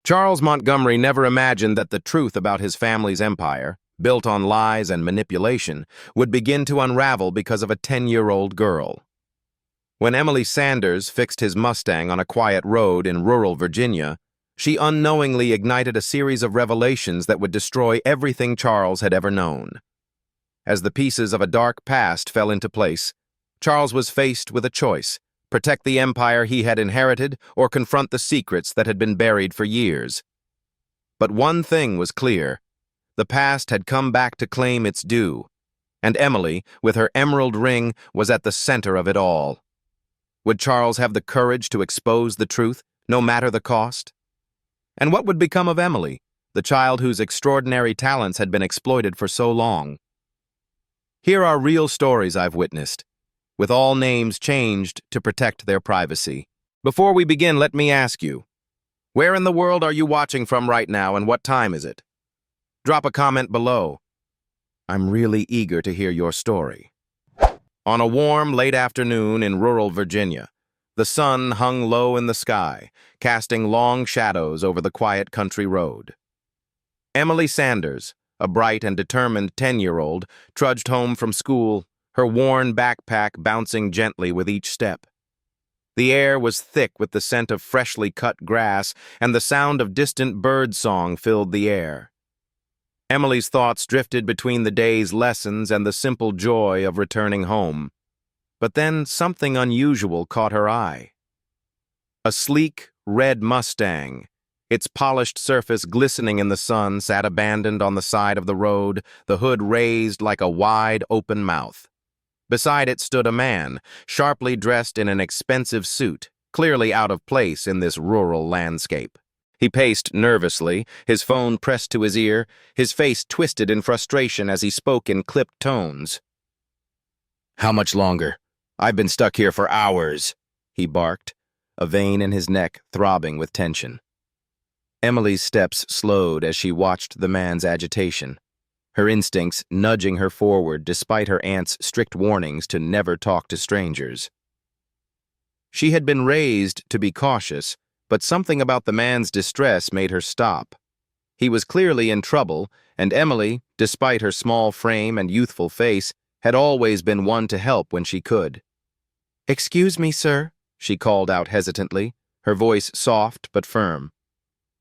Charles Montgomery never imagined that the truth about his family's empire, built on lies and manipulation, would begin to unravel because of a 10-year-old girl. When Emily Sanders fixed his Mustang on a quiet road in rural Virginia, she unknowingly ignited a series of revelations that would destroy everything Charles had ever known. As the pieces of a dark past fell into place, Charles was faced with a choice: protect the empire he had inherited or confront the secrets that had been buried for years. But one thing was clear: the past had come back to claim its due, and Emily, with her emerald ring, was at the center of it all. Would Charles have the courage to expose the truth, no matter the cost? And what would become of Emily, the child whose extraordinary talents had been exploited for so long? Here are real stories I've witnessed, with all names changed to protect their privacy. Before we begin, let me ask you, where in the world are you watching from right now, and what time is it? Drop a comment below. I'm really eager to hear your story. On a warm, late afternoon in rural Virginia, the sun hung low in the sky, casting long shadows over the quiet country road. Emily Sanders, a bright and determined 10-year-old, trudged home from school, her worn backpack bouncing gently with each step. The air was thick with the scent of freshly cut grass, and the sound of distant bird song filled the air. Emily's thoughts drifted between the day's lessons and the simple joy of returning home. But then something unusual caught her eye. A sleek, red Mustang, its polished surface glistening in the sun, sat abandoned on the side of the road, the hood raised like a wide, open mouth. Beside it stood a man, sharply dressed in an expensive suit, clearly out of place in this rural landscape. He paced nervously, his phone pressed to his ear, his face twisted in frustration as he spoke in clipped tones. "How much longer? I've been stuck here for hours," he barked, a vein in his neck throbbing with tension. Emily's steps slowed as she watched the man's agitation, her instincts nudging her forward despite her aunt's strict warnings to never talk to strangers. She had been raised to be cautious, but something about the man's distress made her stop. He was clearly in trouble, and Emily, despite her small frame and youthful face, had always been one to help when she could. "Excuse me, sir," she called out hesitantly, her voice soft but firm.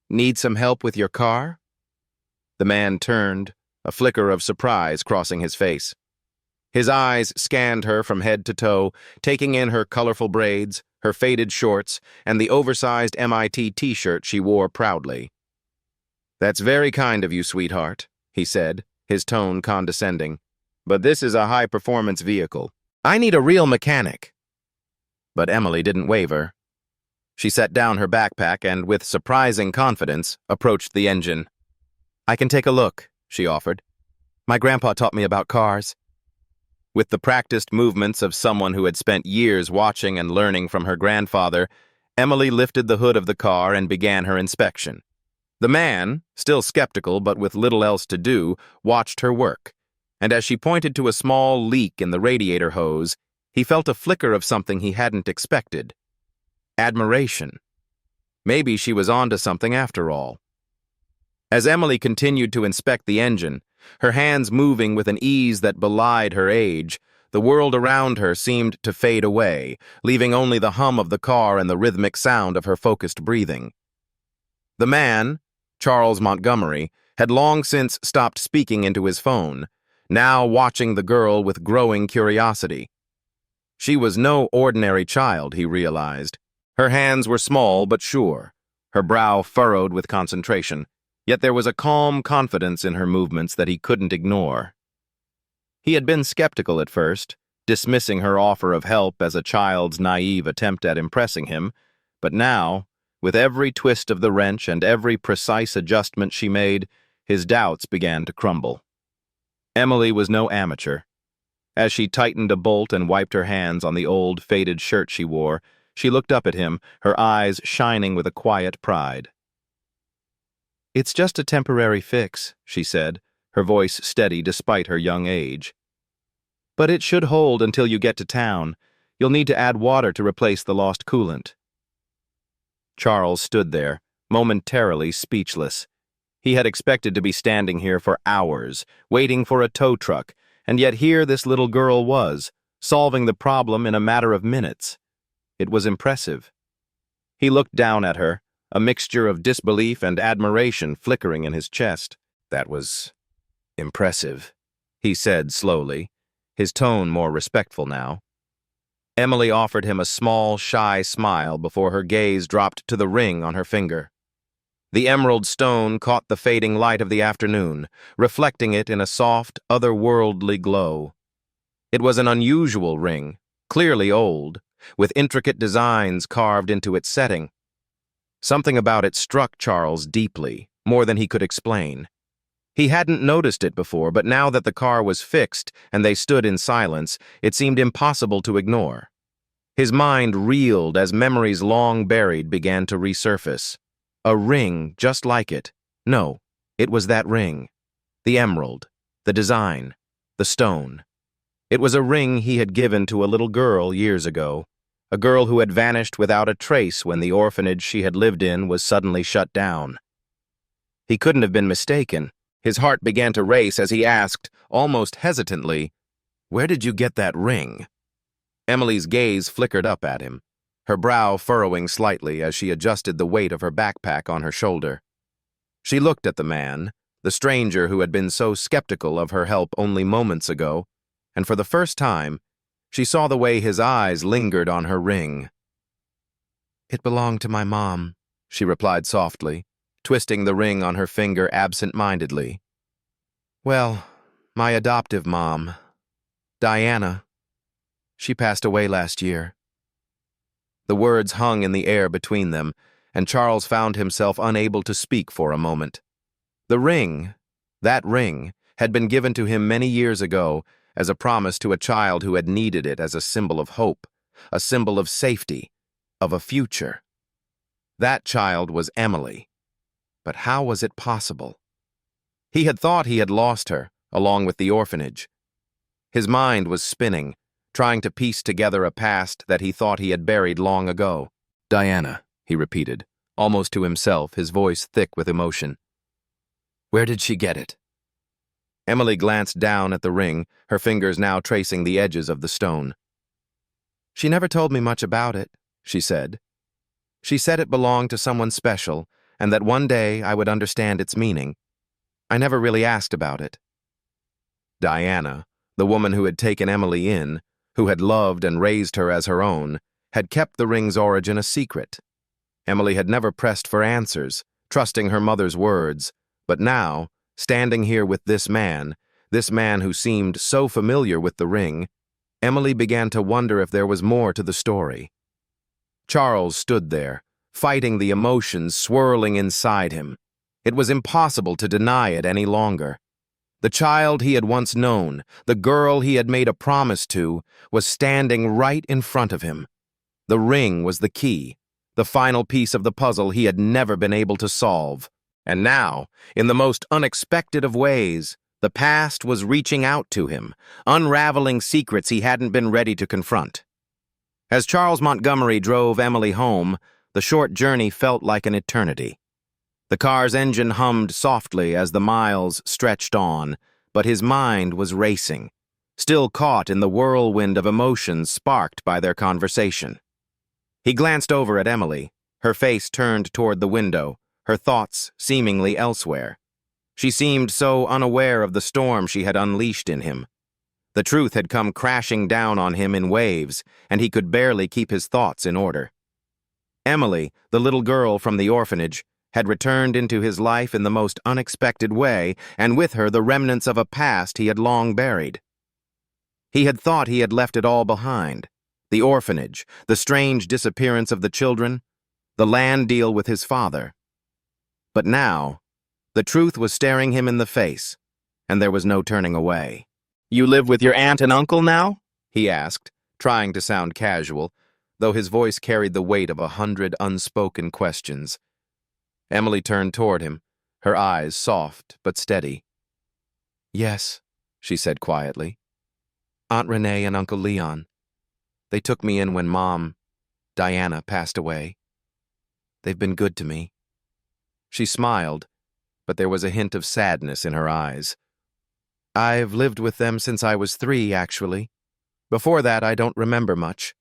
"Need some help with your car?" The man turned, a flicker of surprise crossing his face. His eyes scanned her from head to toe, taking in her colorful braids, her faded shorts, and the oversized MIT t-shirt she wore proudly. "That's very kind of you, sweetheart," he said, his tone condescending. "But this is a high-performance vehicle. I need a real mechanic." But Emily didn't waver. She set down her backpack and, with surprising confidence, approached the engine. "I can take a look," she offered. "My grandpa taught me about cars." With the practiced movements of someone who had spent years watching and learning from her grandfather, Emily lifted the hood of the car and began her inspection. The man, still skeptical but with little else to do, watched her work, and as she pointed to a small leak in the radiator hose, he felt a flicker of something he hadn't expected. Admiration. Maybe she was onto something after all. As Emily continued to inspect the engine, her hands moving with an ease that belied her age, the world around her seemed to fade away, leaving only the hum of the car and the rhythmic sound of her focused breathing. The man, Charles Montgomery, had long since stopped speaking into his phone, now watching the girl with growing curiosity. She was no ordinary child, he realized. Her hands were small but sure, her brow furrowed with concentration. Yet there was a calm confidence in her movements that he couldn't ignore. He had been skeptical at first, dismissing her offer of help as a child's naive attempt at impressing him, but now, with every twist of the wrench and every precise adjustment she made, his doubts began to crumble. Emily was no amateur. As she tightened a bolt and wiped her hands on the old, faded shirt she wore, she looked up at him, her eyes shining with a quiet pride. "It's just a temporary fix," she said, her voice steady despite her young age. "But it should hold until you get to town. You'll need to add water to replace the lost coolant." Charles stood there, momentarily speechless. He had expected to be standing here for hours, waiting for a tow truck, and yet here this little girl was, solving the problem in a matter of minutes. It was impressive. He looked down at her, a mixture of disbelief and admiration flickering in his chest. "That was impressive," he said slowly, his tone more respectful now. Emily offered him a small, shy smile before her gaze dropped to the ring on her finger. The emerald stone caught the fading light of the afternoon, reflecting it in a soft, otherworldly glow. It was an unusual ring, clearly old, with intricate designs carved into its setting. Something about it struck Charles deeply, more than he could explain. He hadn't noticed it before, but now that the car was fixed and they stood in silence, it seemed impossible to ignore. His mind reeled as memories long buried began to resurface. A ring just like it. No, it was that ring. The emerald, the design, the stone. It was a ring he had given to a little girl years ago, a girl who had vanished without a trace when the orphanage she had lived in was suddenly shut down. He couldn't have been mistaken. His heart began to race as he asked, almost hesitantly, "Where did you get that ring?" Emily's gaze flickered up at him, her brow furrowing slightly as she adjusted the weight of her backpack on her shoulder. She looked at the man, the stranger who had been so skeptical of her help only moments ago, and for the first time, she saw the way his eyes lingered on her ring. "It belonged to my mom," she replied softly, twisting the ring on her finger absent-mindedly. "Well, my adoptive mom, Diana. She passed away last year." The words hung in the air between them, and Charles found himself unable to speak for a moment. The ring, that ring, had been given to him many years ago as a promise to a child who had needed it as a symbol of hope, a symbol of safety, of a future. That child was Emily. But how was it possible? He had thought he had lost her, along with the orphanage. His mind was spinning, trying to piece together a past that he thought he had buried long ago. "Diana," he repeated, almost to himself, his voice thick with emotion. "Where did she get it?" Emily glanced down at the ring, her fingers now tracing the edges of the stone. "She never told me much about it," she said. "She said it belonged to someone special, and that one day I would understand its meaning. I never really asked about it." Diana, the woman who had taken Emily in, who had loved and raised her as her own, had kept the ring's origin a secret. Emily had never pressed for answers, trusting her mother's words, but now, standing here with this man who seemed so familiar with the ring, Emily began to wonder if there was more to the story. Charles stood there, fighting the emotions swirling inside him. It was impossible to deny it any longer. The child he had once known, the girl he had made a promise to, was standing right in front of him. The ring was the key, the final piece of the puzzle he had never been able to solve. And now, in the most unexpected of ways, the past was reaching out to him, unraveling secrets he hadn't been ready to confront. As Charles Montgomery drove Emily home, the short journey felt like an eternity. The car's engine hummed softly as the miles stretched on, but his mind was racing, still caught in the whirlwind of emotions sparked by their conversation. He glanced over at Emily, her face turned toward the window, her thoughts seemingly elsewhere. She seemed so unaware of the storm she had unleashed in him. The truth had come crashing down on him in waves, and he could barely keep his thoughts in order. Emily, the little girl from the orphanage, had returned into his life in the most unexpected way, and with her the remnants of a past he had long buried. He had thought he had left it all behind: the orphanage, the strange disappearance of the children, the land deal with his father. But now, the truth was staring him in the face, and there was no turning away. "You live with your aunt and uncle now?" he asked, trying to sound casual, though his voice carried the weight of 100 unspoken questions. Emily turned toward him, her eyes soft but steady. "Yes," she said quietly. "Aunt Renee and Uncle Leon. They took me in when Mom, Diana, passed away. They've been good to me." She smiled, but there was a hint of sadness in her eyes. I've lived with them since I was 3, actually. Before that, I don't remember much.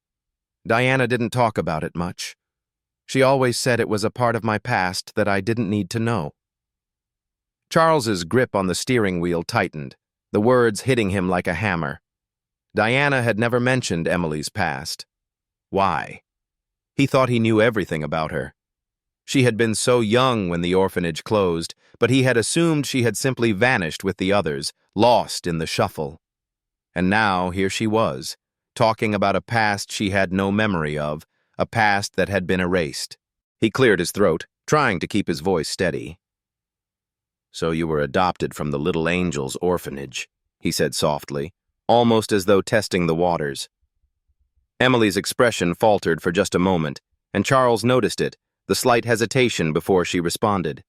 Diana didn't talk about it much. She always said it was a part of my past that I didn't need to know. Charles's grip on the steering wheel tightened, the words hitting him like a hammer. Diana had never mentioned Emily's past. Why? He thought he knew everything about her. She had been so young when the orphanage closed, but he had assumed she had simply vanished with the others, lost in the shuffle. And now here she was, talking about a past she had no memory of, a past that had been erased. He cleared his throat, trying to keep his voice steady. So you were adopted from the Little Angels orphanage, he said softly, almost as though testing the waters. Emily's expression faltered for just a moment, and Charles noticed it, the slight hesitation before she responded.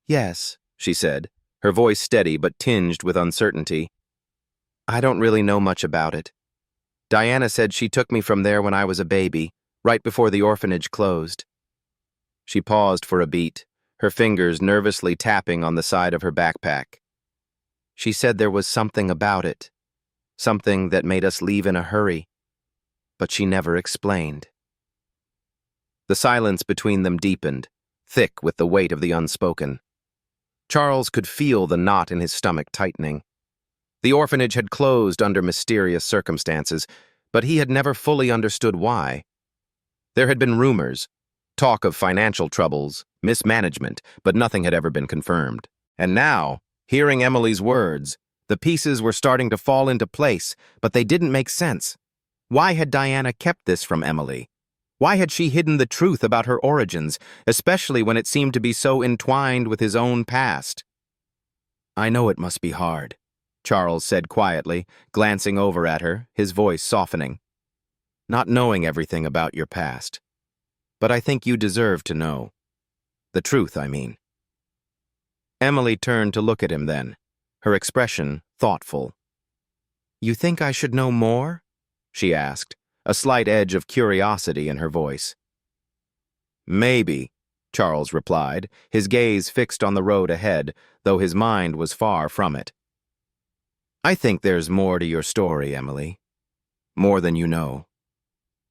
Yes, she said, her voice steady but tinged with uncertainty. I don't really know much about it. Diana said she took me from there when I was a baby, right before the orphanage closed. She paused for a beat, her fingers nervously tapping on the side of her backpack. She said there was something about it, something that made us leave in a hurry, but she never explained. The silence between them deepened, thick with the weight of the unspoken. Charles could feel the knot in his stomach tightening. The orphanage had closed under mysterious circumstances, but he had never fully understood why. There had been rumors, talk of financial troubles, mismanagement, but nothing had ever been confirmed. And now, hearing Emily's words, the pieces were starting to fall into place, but they didn't make sense. Why had Diana kept this from Emily? Why had she hidden the truth about her origins, especially when it seemed to be so entwined with his own past? I know it must be hard, Charles said quietly, glancing over at her, his voice softening. Not knowing everything about your past. But I think you deserve to know. The truth, I mean. Emily turned to look at him then, her expression thoughtful. You think I should know more? She asked, a slight edge of curiosity in her voice. Maybe, Charles replied, his gaze fixed on the road ahead, though his mind was far from it. I think there's more to your story, Emily. More than you know.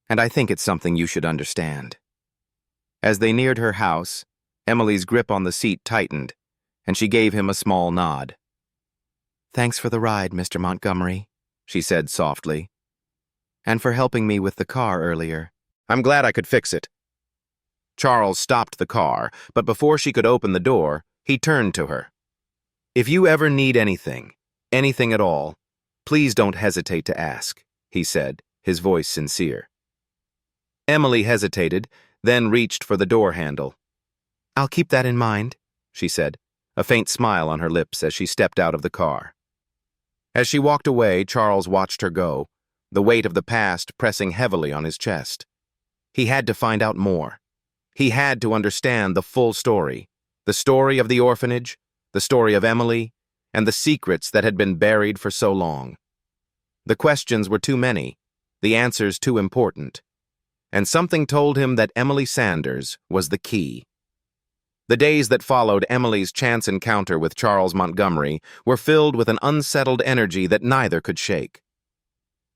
And I think it's something you should understand. As they neared her house, Emily's grip on the seat tightened, and she gave him a small nod. Thanks for the ride, Mr. Montgomery, she said softly. And for helping me with the car earlier. I'm glad I could fix it. Charles stopped the car, but before she could open the door, he turned to her. If you ever need anything at all, please don't hesitate to ask, he said, his voice sincere. Emily hesitated, then reached for the door handle. I'll keep that in mind, she said, a faint smile on her lips as she stepped out of the car. As she walked away, Charles watched her go, the weight of the past pressing heavily on his chest. He had to find out more. He had to understand the full story, the story of the orphanage, the story of Emily, and the secrets that had been buried for so long. The questions were too many, the answers too important, and something told him that Emily Sanders was the key. The days that followed Emily's chance encounter with Charles Montgomery were filled with an unsettled energy that neither could shake.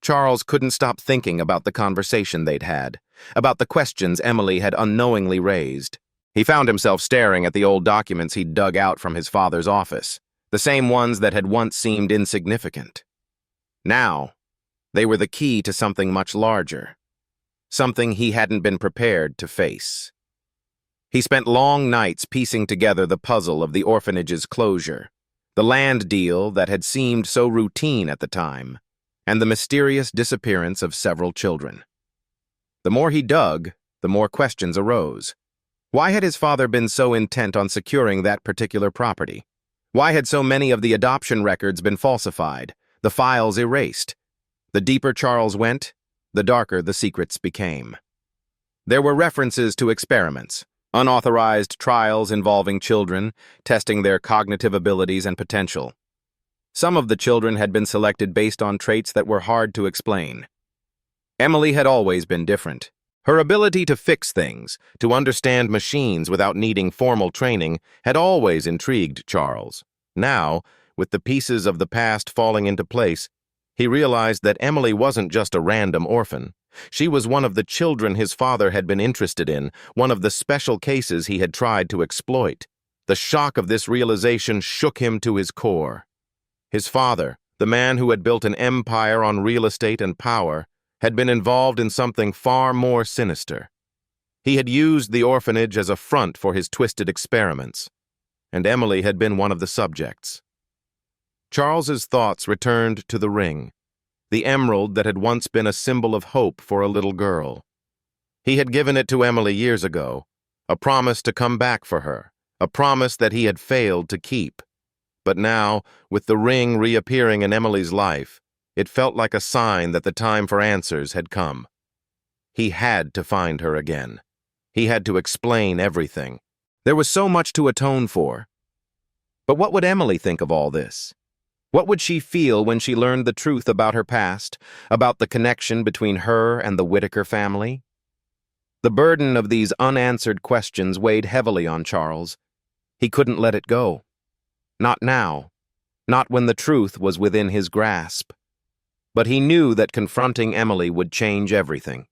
Charles couldn't stop thinking about the conversation they'd had, about the questions Emily had unknowingly raised. He found himself staring at the old documents he'd dug out from his father's office, the same ones that had once seemed insignificant. Now, they were the key to something much larger, something he hadn't been prepared to face. He spent long nights piecing together the puzzle of the orphanage's closure, the land deal that had seemed so routine at the time, and the mysterious disappearance of several children. The more he dug, the more questions arose. Why had his father been so intent on securing that particular property? Why had so many of the adoption records been falsified, the files erased? The deeper Charles went, the darker the secrets became. There were references to experiments, unauthorized trials involving children, testing their cognitive abilities and potential. Some of the children had been selected based on traits that were hard to explain. Emily had always been different. Her ability to fix things, to understand machines without needing formal training, had always intrigued Charles. Now, with the pieces of the past falling into place, he realized that Emily wasn't just a random orphan. She was one of the children his father had been interested in, one of the special cases he had tried to exploit. The shock of this realization shook him to his core. His father, the man who had built an empire on real estate and power, had been involved in something far more sinister. He had used the orphanage as a front for his twisted experiments, and Emily had been one of the subjects. Charles's thoughts returned to the ring, the emerald that had once been a symbol of hope for a little girl. He had given it to Emily years ago, a promise to come back for her, a promise that he had failed to keep. But now, with the ring reappearing in Emily's life, it felt like a sign that the time for answers had come. He had to find her again. He had to explain everything. There was so much to atone for. But what would Emily think of all this? What would she feel when she learned the truth about her past, about the connection between her and the Whittaker family? The burden of these unanswered questions weighed heavily on Charles. He couldn't let it go. Not now. Not when the truth was within his grasp. But he knew that confronting Emily would change everything.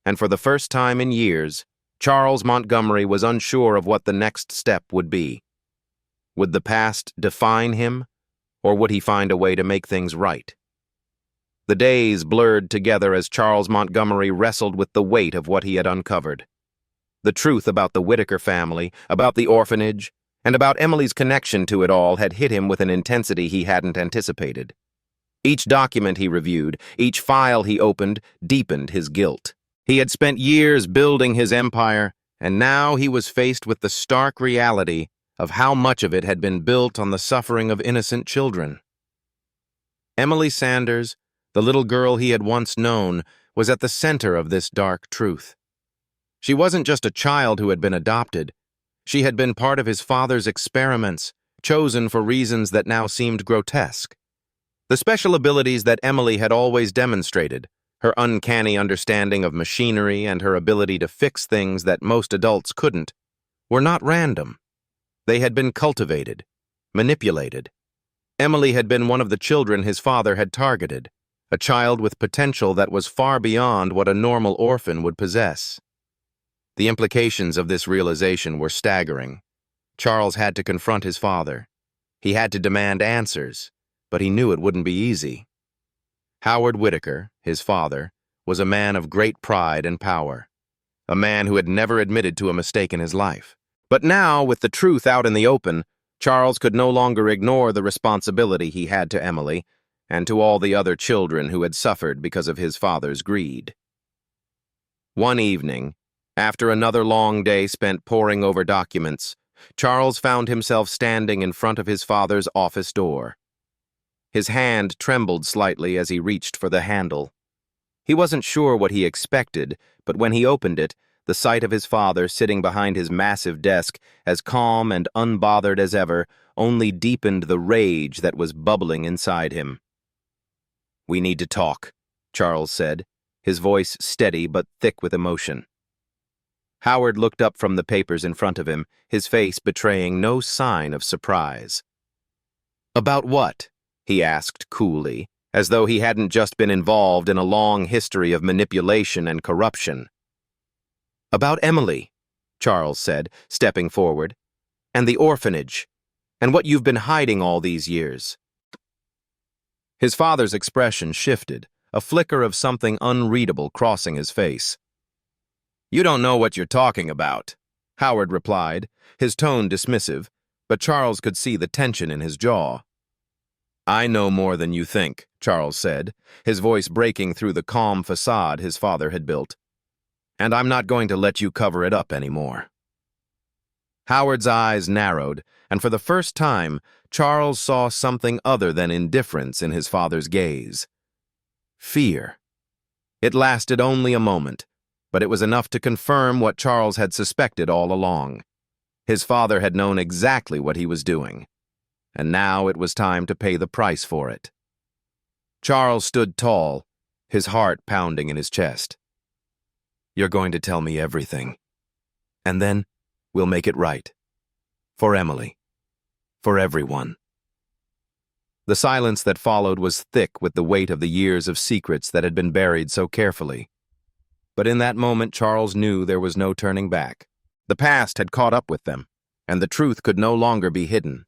And for the first time in years, Charles Montgomery was unsure of what the next step would be. Would the past define him, or would he find a way to make things right? The days blurred together as Charles Montgomery wrestled with the weight of what he had uncovered. The truth about the Whittaker family, about the orphanage, and about Emily's connection to it all had hit him with an intensity he hadn't anticipated. Each document he reviewed, each file he opened, deepened his guilt. He had spent years building his empire, and now he was faced with the stark reality of how much of it had been built on the suffering of innocent children. Emily Sanders, the little girl he had once known, was at the center of this dark truth. She wasn't just a child who had been adopted. She had been part of his father's experiments, chosen for reasons that now seemed grotesque. The special abilities that Emily had always demonstrated, her uncanny understanding of machinery and her ability to fix things that most adults couldn't, were not random. They had been cultivated, manipulated. Emily had been one of the children his father had targeted, a child with potential that was far beyond what a normal orphan would possess. The implications of this realization were staggering. Charles had to confront his father. He had to demand answers, but he knew it wouldn't be easy. Howard Whittaker, his father, was a man of great pride and power, a man who had never admitted to a mistake in his life. But now, with the truth out in the open, Charles could no longer ignore the responsibility he had to Emily and to all the other children who had suffered because of his father's greed. One evening, after another long day spent poring over documents, Charles found himself standing in front of his father's office door. His hand trembled slightly as he reached for the handle. He wasn't sure what he expected, but when he opened it, the sight of his father sitting behind his massive desk, as calm and unbothered as ever, only deepened the rage that was bubbling inside him. "We need to talk," Charles said, his voice steady but thick with emotion. Howard looked up from the papers in front of him, his face betraying no sign of surprise. "About what?" he asked coolly, as though he hadn't just been involved in a long history of manipulation and corruption. "About Emily," Charles said, stepping forward, "and the orphanage, and what you've been hiding all these years." His father's expression shifted, a flicker of something unreadable crossing his face. "You don't know what you're talking about," Howard replied, his tone dismissive, but Charles could see the tension in his jaw. "I know more than you think," Charles said, his voice breaking through the calm facade his father had built. "And I'm not going to let you cover it up anymore." Howard's eyes narrowed, and for the first time, Charles saw something other than indifference in his father's gaze. Fear. It lasted only a moment, but it was enough to confirm what Charles had suspected all along. His father had known exactly what he was doing, and now it was time to pay the price for it. Charles stood tall, his heart pounding in his chest. You're going to tell me everything. And then we'll make it right. For Emily. For everyone. The silence that followed was thick with the weight of the years of secrets that had been buried so carefully. But in that moment, Charles knew there was no turning back. The past had caught up with them, and the truth could no longer be hidden.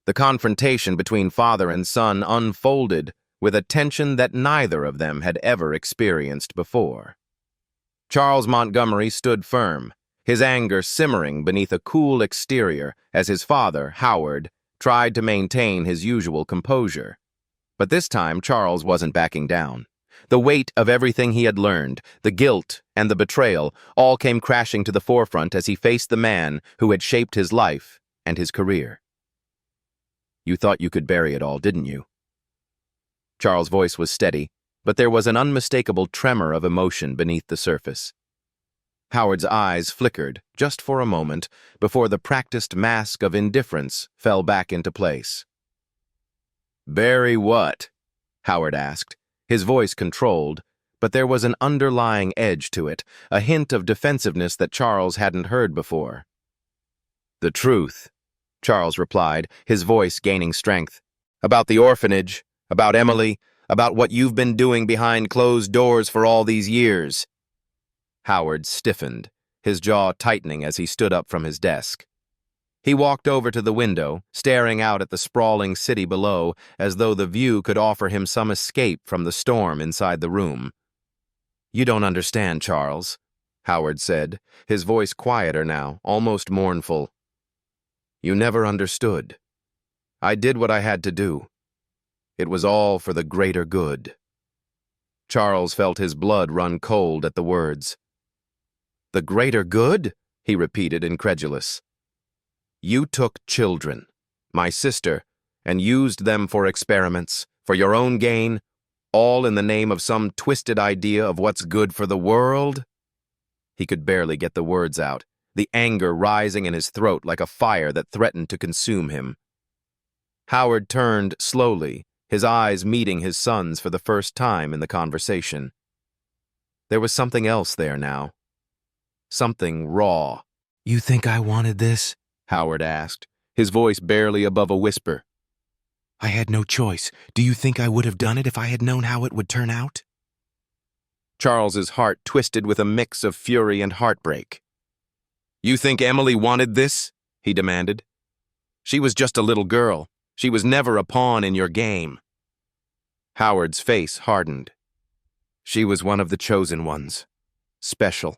The confrontation between father and son unfolded with a tension that neither of them had ever experienced before. Charles Montgomery stood firm, his anger simmering beneath a cool exterior as his father, Howard, tried to maintain his usual composure. But this time, Charles wasn't backing down. The weight of everything he had learned, the guilt and the betrayal, all came crashing to the forefront as he faced the man who had shaped his life and his career. You thought you could bury it all, didn't you? Charles' voice was steady, but there was an unmistakable tremor of emotion beneath the surface. Howard's eyes flickered just for a moment before the practiced mask of indifference fell back into place. "Bury what?" Howard asked, his voice controlled, but there was an underlying edge to it, a hint of defensiveness that Charles hadn't heard before. "The truth," Charles replied, his voice gaining strength. "About the orphanage, about Emily, about what you've been doing behind closed doors for all these years." Howard stiffened, his jaw tightening as he stood up from his desk. He walked over to the window, staring out at the sprawling city below, as though the view could offer him some escape from the storm inside the room. "You don't understand, Charles," Howard said, his voice quieter now, almost mournful. "You never understood. I did what I had to do. It was all for the greater good." Charles felt his blood run cold at the words. "The greater good?" he repeated, incredulous. "You took children, my sister, and used them for experiments, for your own gain, all in the name of some twisted idea of what's good for the world?" He could barely get the words out, the anger rising in his throat like a fire that threatened to consume him. Howard turned slowly, his eyes meeting his son's for the first time in the conversation. There was something else there now. Something raw. "You think I wanted this?" Howard asked, his voice barely above a whisper. "I had no choice. Do you think I would have done it if I had known how it would turn out?" Charles's heart twisted with a mix of fury and heartbreak. "You think Emily wanted this?" he demanded. "She was just a little girl. She was never a pawn in your game." Howard's face hardened. "She was one of the chosen ones. Special.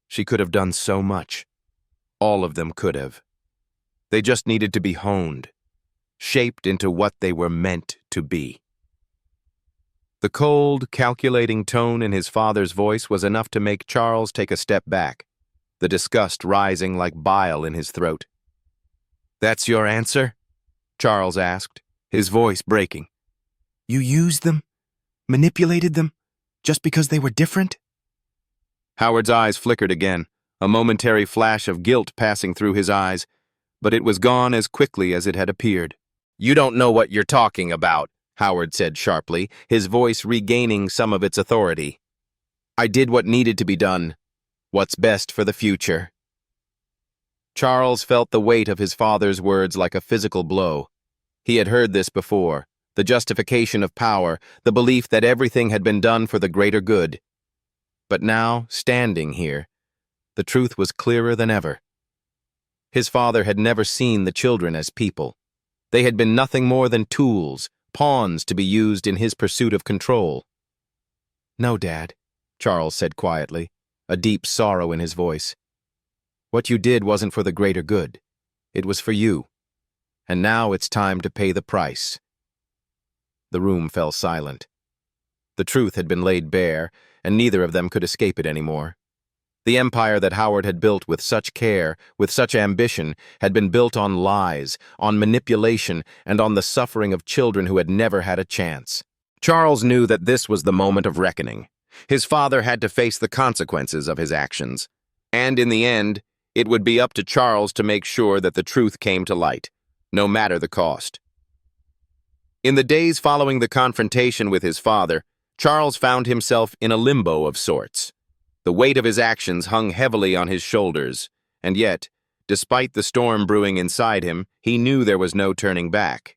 She could have done so much. All of them could have. They just needed to be honed, shaped into what they were meant to be." The cold, calculating tone in his father's voice was enough to make Charles take a step back, the disgust rising like bile in his throat. "That's your answer?" Charles asked, his voice breaking. "You used them? Manipulated them? Just because they were different?" Howard's eyes flickered again, a momentary flash of guilt passing through his eyes, but it was gone as quickly as it had appeared. "You don't know what you're talking about," Howard said sharply, his voice regaining some of its authority. "I did what needed to be done. What's best for the future." Charles felt the weight of his father's words like a physical blow. He had heard this before, the justification of power, the belief that everything had been done for the greater good. But now, standing here, the truth was clearer than ever. His father had never seen the children as people. They had been nothing more than tools, pawns to be used in his pursuit of control. "No, Dad," Charles said quietly, a deep sorrow in his voice. "What you did wasn't for the greater good. It was for you. And now it's time to pay the price." The room fell silent. The truth had been laid bare, and neither of them could escape it anymore. The empire that Howard had built with such care, with such ambition, had been built on lies, on manipulation, and on the suffering of children who had never had a chance. Charles knew that this was the moment of reckoning. His father had to face the consequences of his actions, and in the end, it would be up to Charles to make sure that the truth came to light, no matter the cost. In the days following the confrontation with his father, Charles found himself in a limbo of sorts. The weight of his actions hung heavily on his shoulders, and yet, despite the storm brewing inside him, he knew there was no turning back.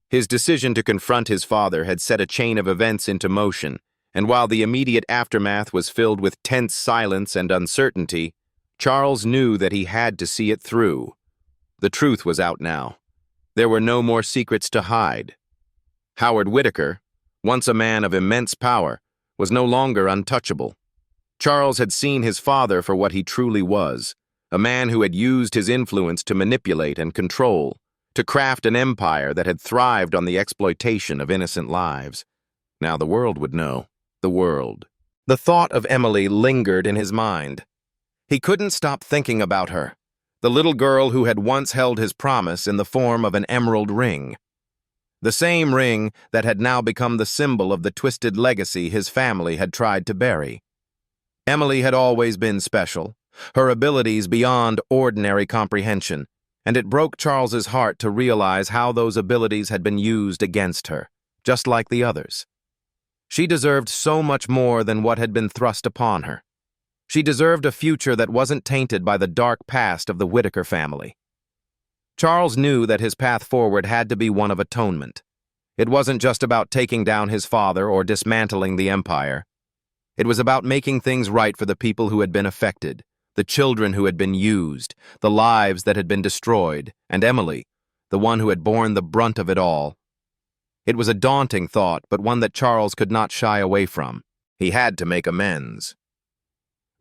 His decision to confront his father had set a chain of events into motion, and while the immediate aftermath was filled with tense silence and uncertainty, Charles knew that he had to see it through. The truth was out now. There were no more secrets to hide. Howard Whittaker, once a man of immense power, was no longer untouchable. Charles had seen his father for what he truly was, a man who had used his influence to manipulate and control, to craft an empire that had thrived on the exploitation of innocent lives. Now the world would know. The world. The thought of Emily lingered in his mind. He couldn't stop thinking about her, the little girl who had once held his promise in the form of an emerald ring. The same ring that had now become the symbol of the twisted legacy his family had tried to bury. Emily had always been special, her abilities beyond ordinary comprehension, and it broke Charles's heart to realize how those abilities had been used against her, just like the others. She deserved so much more than what had been thrust upon her. She deserved a future that wasn't tainted by the dark past of the Whittaker family. Charles knew that his path forward had to be one of atonement. It wasn't just about taking down his father or dismantling the empire. It was about making things right for the people who had been affected, the children who had been used, the lives that had been destroyed, and Emily, the one who had borne the brunt of it all. It was a daunting thought, but one that Charles could not shy away from. He had to make amends.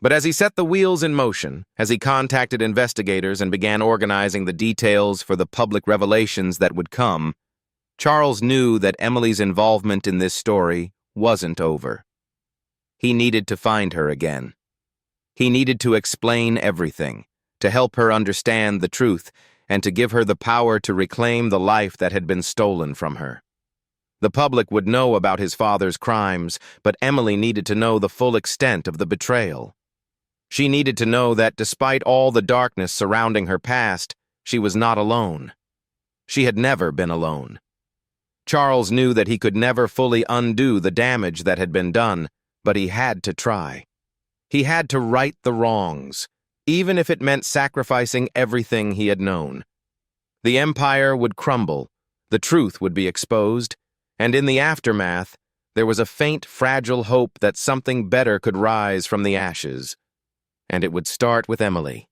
But as he set the wheels in motion, as he contacted investigators and began organizing the details for the public revelations that would come, Charles knew that Emily's involvement in this story wasn't over. He needed to find her again. He needed to explain everything, to help her understand the truth, and to give her the power to reclaim the life that had been stolen from her. The public would know about his father's crimes, but Emily needed to know the full extent of the betrayal. She needed to know that despite all the darkness surrounding her past, she was not alone. She had never been alone. Charles knew that he could never fully undo the damage that had been done, but he had to try. He had to right the wrongs, even if it meant sacrificing everything he had known. The empire would crumble, the truth would be exposed, and in the aftermath, there was a faint, fragile hope that something better could rise from the ashes. And it would start with Emily.